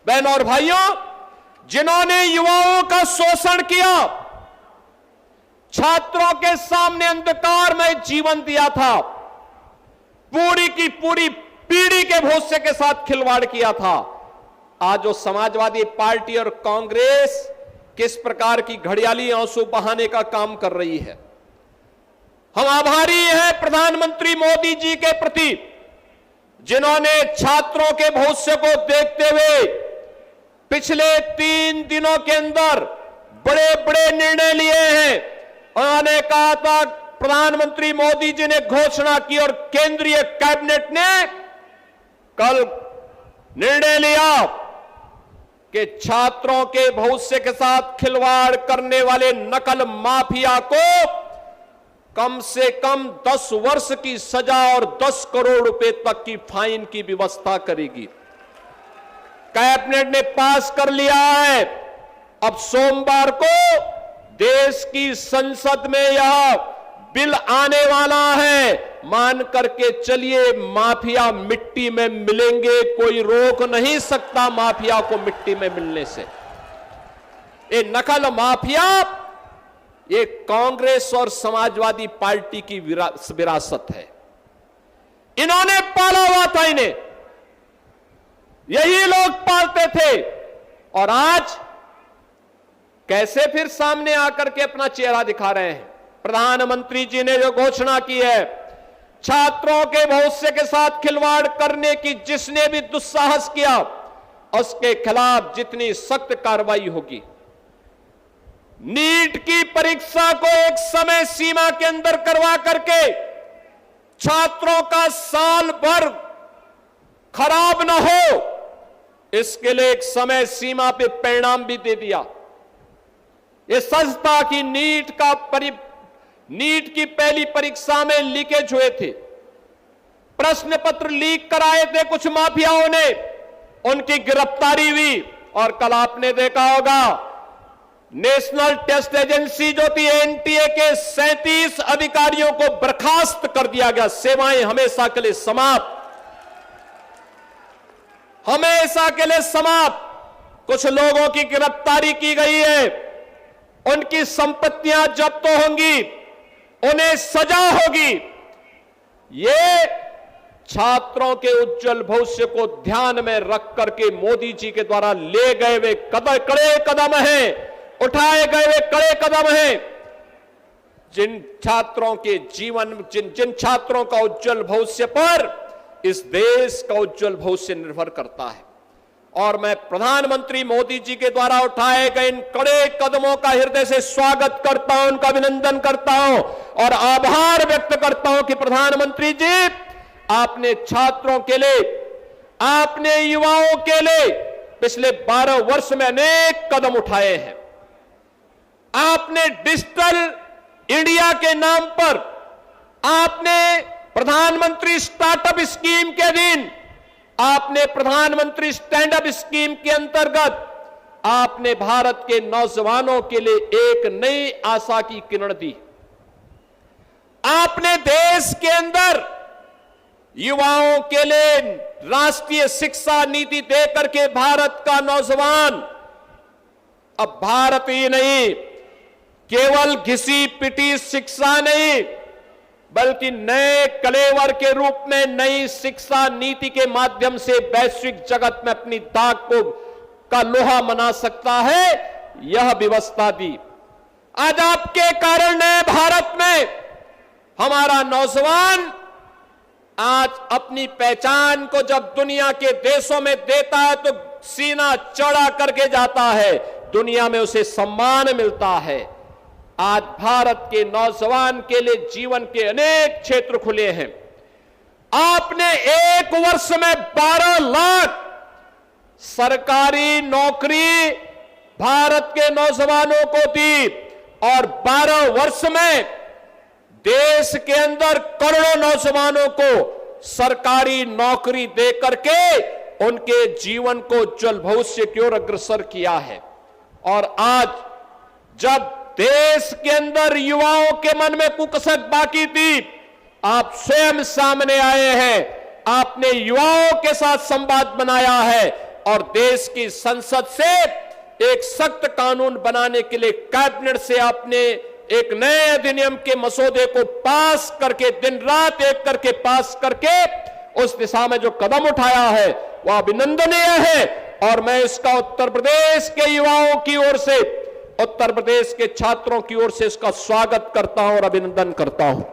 बहनों और भाइयों, जिन्होंने युवाओं का शोषण किया, छात्रों के सामने अंधकार में जीवन दिया था, पूरी की पूरी पीढ़ी के भविष्य के साथ खिलवाड़ किया था, आज वो समाजवादी पार्टी और कांग्रेस किस प्रकार की घड़ियाली आंसू बहाने का काम कर रही है। हम आभारी हैं प्रधानमंत्री मोदी जी के प्रति, जिन्होंने छात्रों के भविष्य को देखते हुए पिछले 3 दिनों के अंदर बड़े बड़े निर्णय लिए हैं। उन्होंने कहा था, प्रधानमंत्री मोदी जी ने घोषणा की और केंद्रीय कैबिनेट ने कल निर्णय लिया कि छात्रों के भविष्य के साथ खिलवाड़ करने वाले नकल माफिया को कम से कम 10 वर्ष की सजा और 10 करोड़ रुपए तक की फाइन की व्यवस्था करेगी। कैबिनेट ने पास कर लिया है। अब सोमवार को देश की संसद में यह बिल आने वाला है। मान करके चलिए, माफिया मिट्टी में मिलेंगे, कोई रोक नहीं सकता माफिया को मिट्टी में मिलने से। ये नकल माफिया, ये कांग्रेस और समाजवादी पार्टी की विरासत है। इन्होंने पाला हुआ था, इन्हें यही लोग पालते थे, और आज कैसे फिर सामने आकर के अपना चेहरा दिखा रहे हैं। प्रधानमंत्री जी ने जो घोषणा की है, छात्रों के भविष्य के साथ खिलवाड़ करने की जिसने भी दुस्साहस किया, उसके खिलाफ जितनी सख्त कार्रवाई होगी। नीट की परीक्षा को एक समय सीमा के अंदर करवा करके छात्रों का साल भर खराब न हो, इसके लिए एक समय सीमा पे परिणाम भी दे दिया। यह सच था कि नीट की पहली परीक्षा में लीकेज हुए थे, प्रश्न पत्र लीक कराए थे कुछ माफियाओं ने, उनकी गिरफ्तारी हुई। और कल आपने देखा होगा, नेशनल टेस्ट एजेंसी जो थी एनटीए के 37 अधिकारियों को बर्खास्त कर दिया गया। सेवाएं हमेशा के लिए समाप्त, हमेशा के लिए समाप्त। कुछ लोगों की गिरफ्तारी की गई है, उनकी संपत्तियां जब्त होंगी, उन्हें सजा होगी। ये छात्रों के उज्जवल भविष्य को ध्यान में रख करके मोदी जी के द्वारा ले गए वे कड़े कदम हैं, उठाए गए वे कड़े कदम हैं। जिन छात्रों के जीवन, जिन छात्रों का उज्जवल भविष्य पर इस देश का उज्जवल भविष्य निर्भर करता है। और मैं प्रधानमंत्री मोदी जी के द्वारा उठाए गए इन कड़े कदमों का हृदय से स्वागत करता हूं, उनका अभिनंदन करता हूं और आभार व्यक्त करता हूं कि प्रधानमंत्री जी, आपने छात्रों के लिए, आपने युवाओं के लिए पिछले 12 वर्ष में अनेक कदम उठाए हैं। आपने डिजिटल इंडिया के नाम पर, आपने प्रधानमंत्री स्टार्टअप स्कीम के अधीन, आपने प्रधानमंत्री स्टैंड अप स्कीम के अंतर्गत आपने भारत के नौजवानों के लिए एक नई आशा की किरण दी। आपने देश के अंदर युवाओं के लिए राष्ट्रीय शिक्षा नीति देकर के भारत का नौजवान अब भारत ही नहीं, केवल घिसी पिटी शिक्षा नहीं, बल्कि नए कलेवर के रूप में नई शिक्षा नीति के माध्यम से वैश्विक जगत में अपनी दाग का लोहा मना सकता है, यह व्यवस्था दी। आज आपके कारण नए भारत में हमारा नौजवान आज अपनी पहचान को जब दुनिया के देशों में देता है तो सीना चौड़ा करके जाता है, दुनिया में उसे सम्मान मिलता है। आज भारत के नौजवान के लिए जीवन के अनेक क्षेत्र खुले हैं। आपने एक वर्ष में 12 लाख सरकारी नौकरी भारत के नौजवानों को दी और 12 वर्ष में देश के अंदर करोड़ों नौजवानों को सरकारी नौकरी देकर के उनके जीवन को उज्जवल भविष्य की ओर अग्रसर किया है। और आज जब देश के अंदर युवाओं के मन में कुकसक बाकी थी, आप स्वयं सामने आए हैं, आपने युवाओं के साथ संवाद बनाया है, और देश की संसद से एक सख्त कानून बनाने के लिए कैबिनेट से आपने एक नए अधिनियम के मसौदे को पास करके, दिन रात एक करके पास करके उस दिशा में जो कदम उठाया है वह अभिनंदनीय है। और मैं इसका उत्तर प्रदेश के युवाओं की ओर से, उत्तर प्रदेश के छात्रों की ओर से इसका स्वागत करता हूं और अभिनंदन करता हूं।